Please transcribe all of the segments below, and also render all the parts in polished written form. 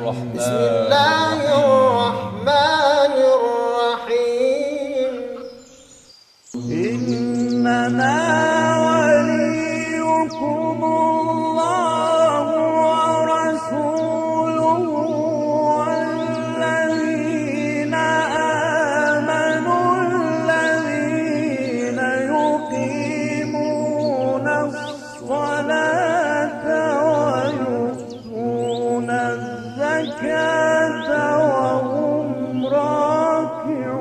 بسم الله الرحمن الرحيم إنما وليكم الله ورسوله والذين آمنوا الذين يقيمون الصلاة ويؤتون الزكاة وهم راكعون.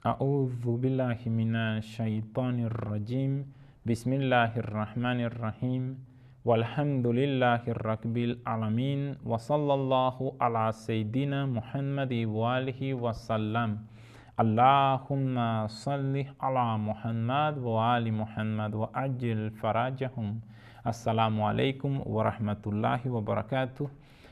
أعوذ بالله من الشيطان الرجيم بسم الله الرحمن الرحيم والحمد لله رب العالمين وصلى الله على سيدنا محمد وآله وسلم اللهم صل على محمد وآل محمد وعجل فرجهم. Assalamu alaikum wa rahmatullahi wa barakatuh.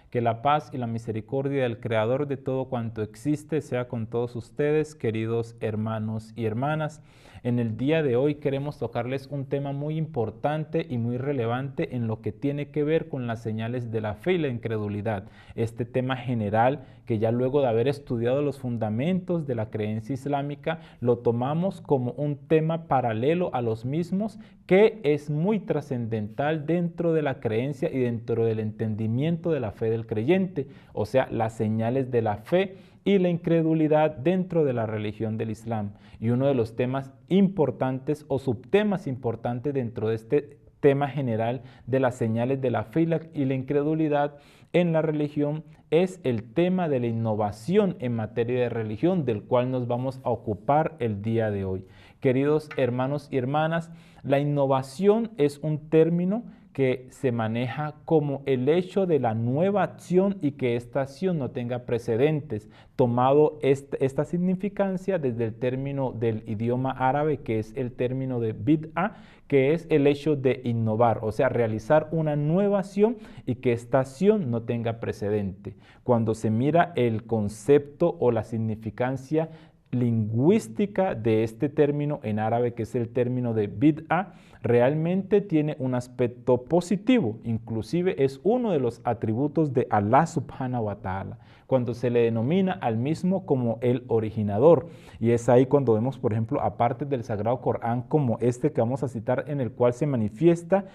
Que la paz y la misericordia del Creador de todo cuanto existe sea con todos ustedes, queridos hermanos y hermanas. En el día de hoy queremos tocarles un tema muy importante y muy relevante en lo que tiene que ver con las señales de la fe y la incredulidad. Este tema general que ya luego de haber estudiado los fundamentos de la creencia islámica, lo tomamos como un tema paralelo a los mismos que es muy trascendental dentro de la creencia y dentro del entendimiento de la fe del creyente, o sea, las señales de la fe y la incredulidad dentro de la religión del Islam. Y uno de los temas importantes o subtemas importantes dentro de este tema general de las señales de la fe y la incredulidad en la religión es el tema de la innovación en materia de religión, del cual nos vamos a ocupar el día de hoy. Queridos hermanos y hermanas, la innovación es un término que se maneja como el hecho de la nueva acción y que esta acción no tenga precedentes, tomado esta significancia desde el término del idioma árabe, que es el término de bid'a, que es el hecho de innovar, o sea, realizar una nueva acción y que esta acción no tenga precedente. Cuando se mira el concepto o la significancia lingüística de este término en árabe, que es el término de bid'a, realmente tiene un aspecto positivo, inclusive es uno de los atributos de Allah subhanahu wa ta'ala, cuando se le denomina al mismo como el originador. Y es ahí cuando vemos, por ejemplo, aparte del Sagrado Corán como este que vamos a citar, en el cual se manifiesta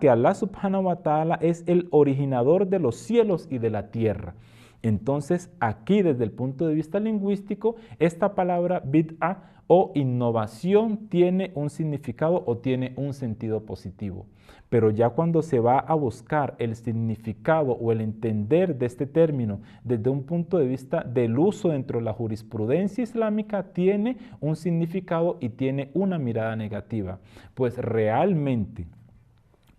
que Allah subhanahu wa ta'ala es el originador de los cielos y de la tierra. Entonces, aquí desde el punto de vista lingüístico, esta palabra bid'a o innovación tiene un significado o tiene un sentido positivo. Pero ya cuando se va a buscar el significado o el entender de este término desde un punto de vista del uso dentro de la jurisprudencia islámica, tiene un significado y tiene una mirada negativa. Pues realmente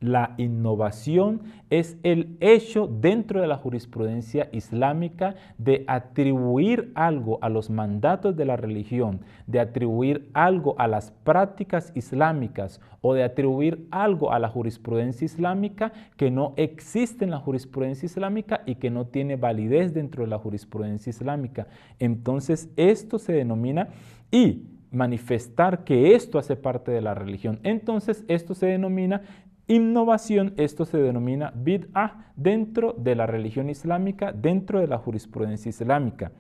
la innovación es el hecho dentro de la jurisprudencia islámica de atribuir algo a los mandatos de la religión, de atribuir algo a las prácticas islámicas o de atribuir algo a la jurisprudencia islámica que no existe en la jurisprudencia islámica y que no tiene validez dentro de la jurisprudencia islámica. Entonces, esto se denomina y manifestar que esto hace parte de la religión. Entonces, esto se denomina innovación, esto se denomina bid'a dentro de la religión islámica, dentro de la jurisprudencia islámica.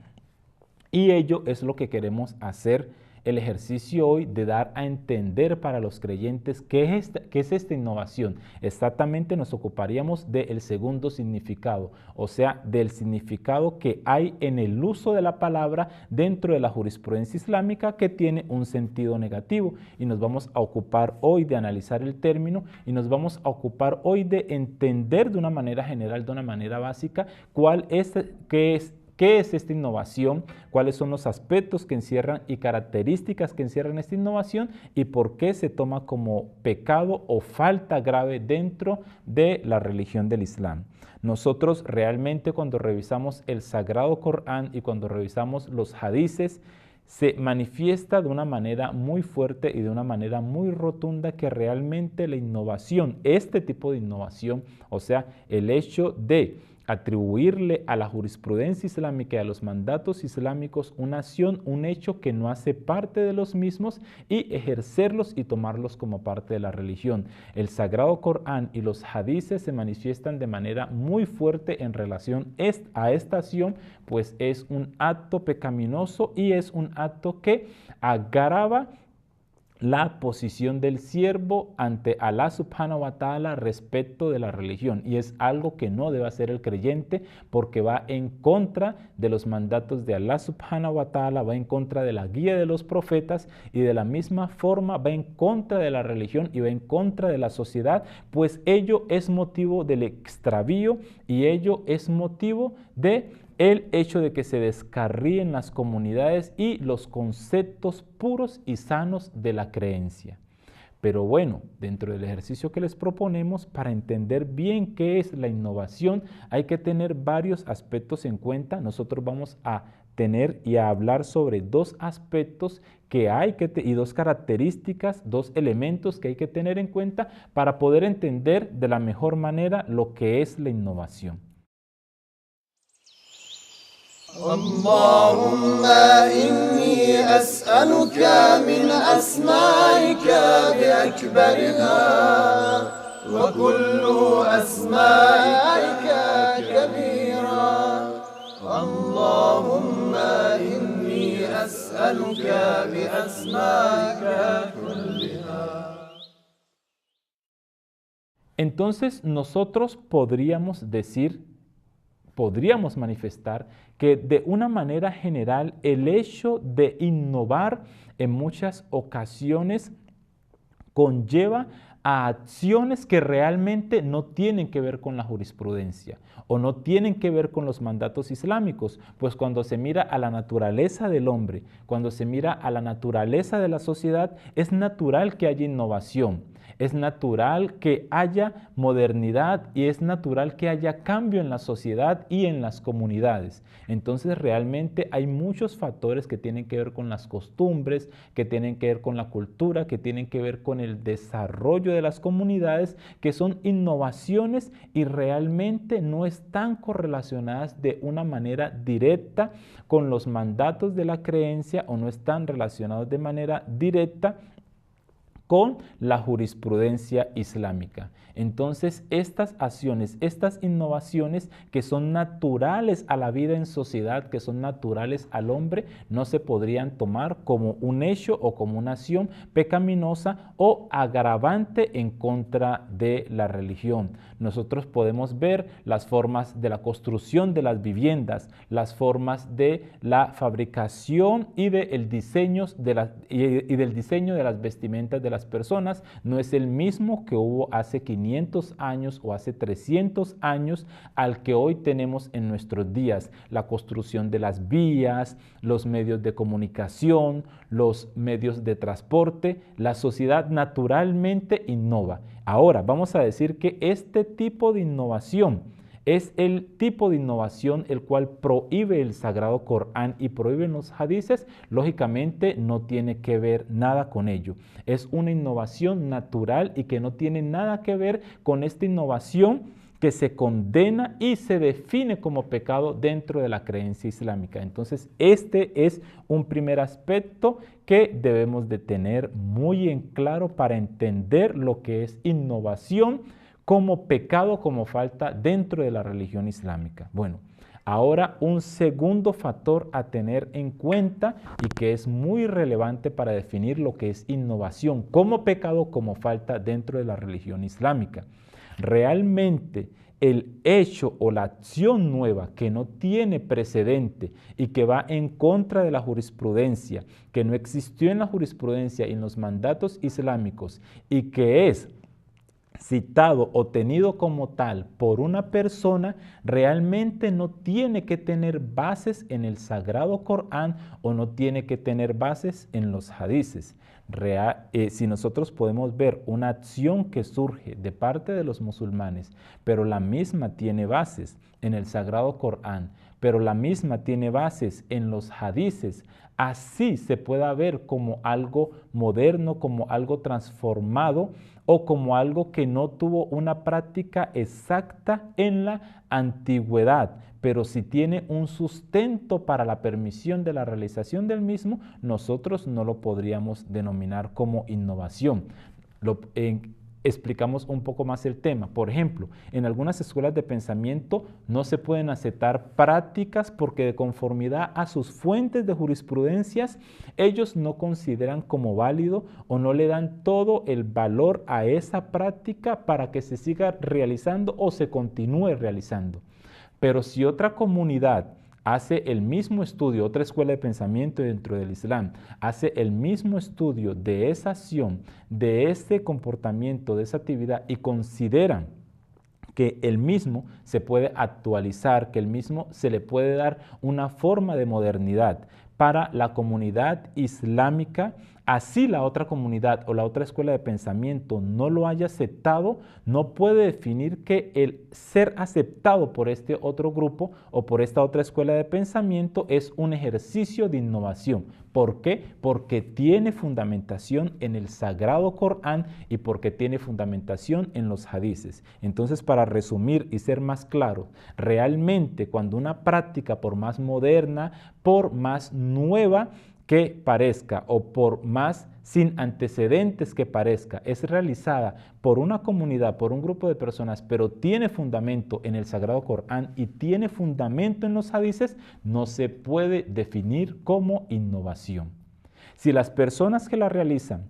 Y ello es lo que queremos hacer el ejercicio hoy de dar a entender para los creyentes qué es esta innovación. Exactamente nos ocuparíamos del segundo significado, o sea, del significado que hay en el uso de la palabra dentro de la jurisprudencia islámica que tiene un sentido negativo. Y nos vamos a ocupar hoy de analizar el término y nos vamos a ocupar hoy de entender de una manera general, de una manera básica, ¿qué es esta innovación? ¿Cuáles son los aspectos que encierran y características que encierran esta innovación? ¿Y por qué se toma como pecado o falta grave dentro de la religión del Islam? Nosotros realmente cuando revisamos el Sagrado Corán y cuando revisamos los hadices, se manifiesta de una manera muy fuerte y de una manera muy rotunda que realmente la innovación, este tipo de innovación, o sea, el hecho de atribuirle a la jurisprudencia islámica y a los mandatos islámicos una acción, un hecho que no hace parte de los mismos y ejercerlos y tomarlos como parte de la religión. El Sagrado Corán y los hadices se manifiestan de manera muy fuerte en relación a esta acción, pues es un acto pecaminoso y es un acto que agrava la posición del siervo ante Alá subhanahu wa ta'ala respecto de la religión, y es algo que no debe hacer el creyente porque va en contra de los mandatos de Alá subhanahu wa ta'ala, va en contra de la guía de los profetas y de la misma forma va en contra de la religión y va en contra de la sociedad, pues ello es motivo del extravío y ello es motivo de el hecho de que se descarríen las comunidades y los conceptos puros y sanos de la creencia. Pero bueno, dentro del ejercicio que les proponemos, para entender bien qué es la innovación, hay que tener varios aspectos en cuenta. Nosotros vamos a tener y a hablar sobre dos aspectos y dos características, dos elementos que hay que tener en cuenta para poder entender de la mejor manera lo que es la innovación. اللهم إني أسألك من أسمائك بأكبرها وكل أسمائك كبيرا اللهم إني أسألك بأسمائك كلها. Entonces nosotros podríamos manifestar que de una manera general el hecho de innovar en muchas ocasiones conlleva a acciones que realmente no tienen que ver con la jurisprudencia o no tienen que ver con los mandatos islámicos, pues cuando se mira a la naturaleza del hombre, cuando se mira a la naturaleza de la sociedad, es natural que haya innovación. Es natural que haya modernidad y es natural que haya cambio en la sociedad y en las comunidades. Entonces realmente hay muchos factores que tienen que ver con las costumbres, que tienen que ver con la cultura, que tienen que ver con el desarrollo de las comunidades, que son innovaciones y realmente no están correlacionadas de una manera directa con los mandatos de la creencia o no están relacionados de manera directa con la jurisprudencia islámica. Entonces, estas acciones, estas innovaciones que son naturales a la vida en sociedad, que son naturales al hombre, no se podrían tomar como un hecho o como una acción pecaminosa o agravante en contra de la religión. Nosotros podemos ver las formas de la construcción de las viviendas, las formas de la fabricación y del diseño de las vestimentas de las personas. No es el mismo que hubo hace 500 años o hace 300 años al que hoy tenemos en nuestros días. La construcción de las vías, los medios de comunicación, los medios de transporte, la sociedad naturalmente innova. Ahora, vamos a decir que este tipo de innovación es el tipo de innovación el cual prohíbe el Sagrado Corán y prohíben los hadices. Lógicamente no tiene que ver nada con ello. Es una innovación natural y que no tiene nada que ver con esta innovación que se condena y se define como pecado dentro de la creencia islámica. Entonces, este es un primer aspecto que debemos de tener muy en claro para entender lo que es innovación como pecado, como falta dentro de la religión islámica. Bueno, ahora un segundo factor a tener en cuenta y que es muy relevante para definir lo que es innovación como pecado, como falta dentro de la religión islámica. Realmente el hecho o la acción nueva que no tiene precedente y que va en contra de la jurisprudencia, que no existió en la jurisprudencia y en los mandatos islámicos y que es citado o tenido como tal por una persona, realmente no tiene que tener bases en el Sagrado Corán o no tiene que tener bases en los hadices. Si nosotros podemos ver una acción que surge de parte de los musulmanes, pero la misma tiene bases en el Sagrado Corán, pero la misma tiene bases en los hadices, así se pueda ver como algo moderno, como algo transformado o como algo que no tuvo una práctica exacta en la antigüedad, pero si tiene un sustento para la permisión de la realización del mismo, nosotros no lo podríamos denominar como innovación. Explicamos un poco más el tema. Por ejemplo, en algunas escuelas de pensamiento no se pueden aceptar prácticas porque de conformidad a sus fuentes de jurisprudencias, ellos no consideran como válido o no le dan todo el valor a esa práctica para que se siga realizando o se continúe realizando. Pero si otra comunidad hace el mismo estudio, otra escuela de pensamiento dentro del Islam, hace el mismo estudio de esa acción, de ese comportamiento, de esa actividad y consideran que el mismo se puede actualizar, que el mismo se le puede dar una forma de modernidad para la comunidad islámica, así la otra comunidad o la otra escuela de pensamiento no lo haya aceptado, no puede definir que el ser aceptado por este otro grupo o por esta otra escuela de pensamiento es un ejercicio de innovación. ¿Por qué? Porque tiene fundamentación en el Sagrado Corán y porque tiene fundamentación en los hadices. Entonces, para resumir y ser más claro, realmente cuando una práctica, por más moderna, por más nueva que parezca o por más sin antecedentes que parezca, es realizada por una comunidad, por un grupo de personas, pero tiene fundamento en el Sagrado Corán y tiene fundamento en los hadices, no se puede definir como innovación. Si las personas que la realizan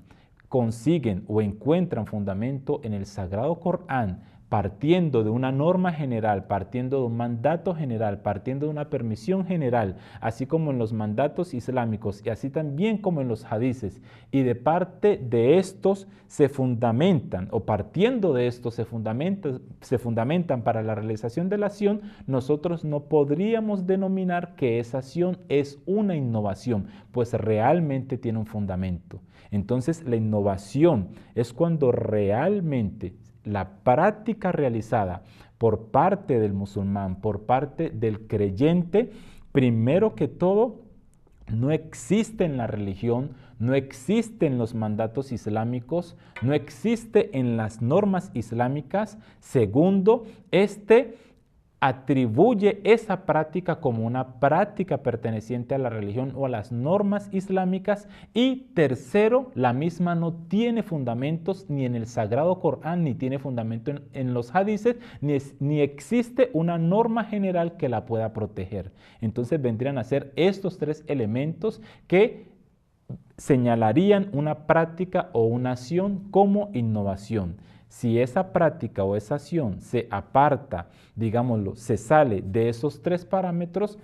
consiguen o encuentran fundamento en el Sagrado Corán, partiendo de una norma general, partiendo de un mandato general, partiendo de una permisión general, así como en los mandatos islámicos y así también como en los hadices, y de parte de estos se fundamentan, o partiendo de estos se fundamentan para la realización de la acción, nosotros no podríamos denominar que esa acción es una innovación, pues realmente tiene un fundamento. Entonces, la innovación es cuando realmente la práctica realizada por parte del musulmán, por parte del creyente, primero que todo, no existe en la religión, no existe en los mandatos islámicos, no existe en las normas islámicas. Segundo, atribuye esa práctica como una práctica perteneciente a la religión o a las normas islámicas. Y tercero, la misma no tiene fundamentos ni en el Sagrado Corán, ni tiene fundamento en los hadices, ni existe una norma general que la pueda proteger. Entonces vendrían a ser estos tres elementos que señalarían una práctica o una acción como innovación. Si esa práctica o esa acción se aparta, digámoslo, se sale de esos tres parámetros,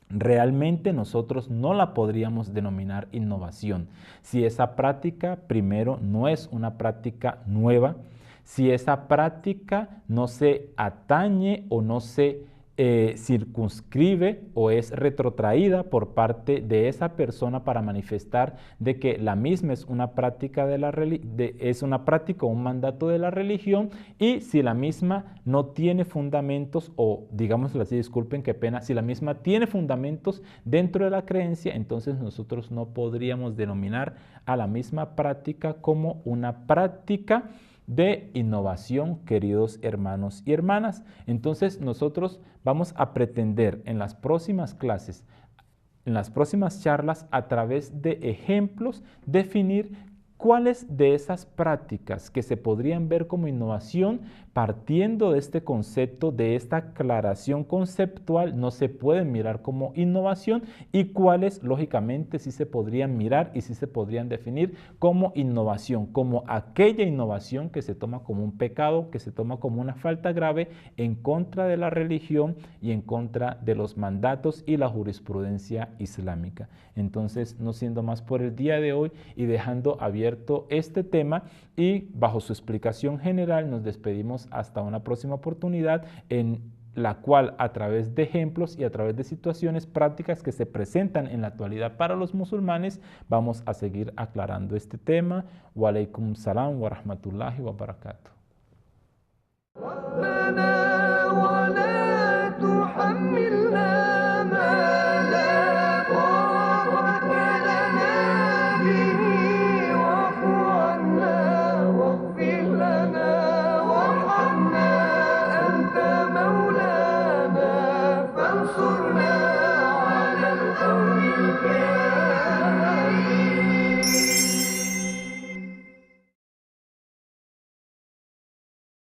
realmente nosotros no la podríamos denominar innovación. Si esa práctica, primero, no es una práctica nueva, si esa práctica no se atañe o no se circunscribe o es retrotraída por parte de esa persona para manifestar de que la misma es una práctica es una práctica o un mandato de la religión, y si la misma no tiene fundamentos, o digámoslo así, disculpen, qué pena, si la misma tiene fundamentos dentro de la creencia, entonces nosotros no podríamos denominar a la misma práctica como una práctica de innovación, queridos hermanos y hermanas. Entonces nosotros vamos a pretender en las próximas clases, en las próximas charlas, a través de ejemplos, definir cuáles de esas prácticas que se podrían ver como innovación, partiendo de este concepto, de esta aclaración conceptual, no se pueden mirar como innovación, y cuáles, lógicamente, sí se podrían mirar y sí se podrían definir como innovación, como aquella innovación que se toma como un pecado, que se toma como una falta grave en contra de la religión y en contra de los mandatos y la jurisprudencia islámica. Entonces, no siendo más por el día de hoy y dejando abierto este tema, y bajo su explicación general nos despedimos hasta una próxima oportunidad en la cual a través de ejemplos y a través de situaciones prácticas que se presentan en la actualidad para los musulmanes, vamos a seguir aclarando este tema. Wa alaikum salam wa rahmatullahi wa barakatuh. مولانا فانصرنا على القوم الكافرين.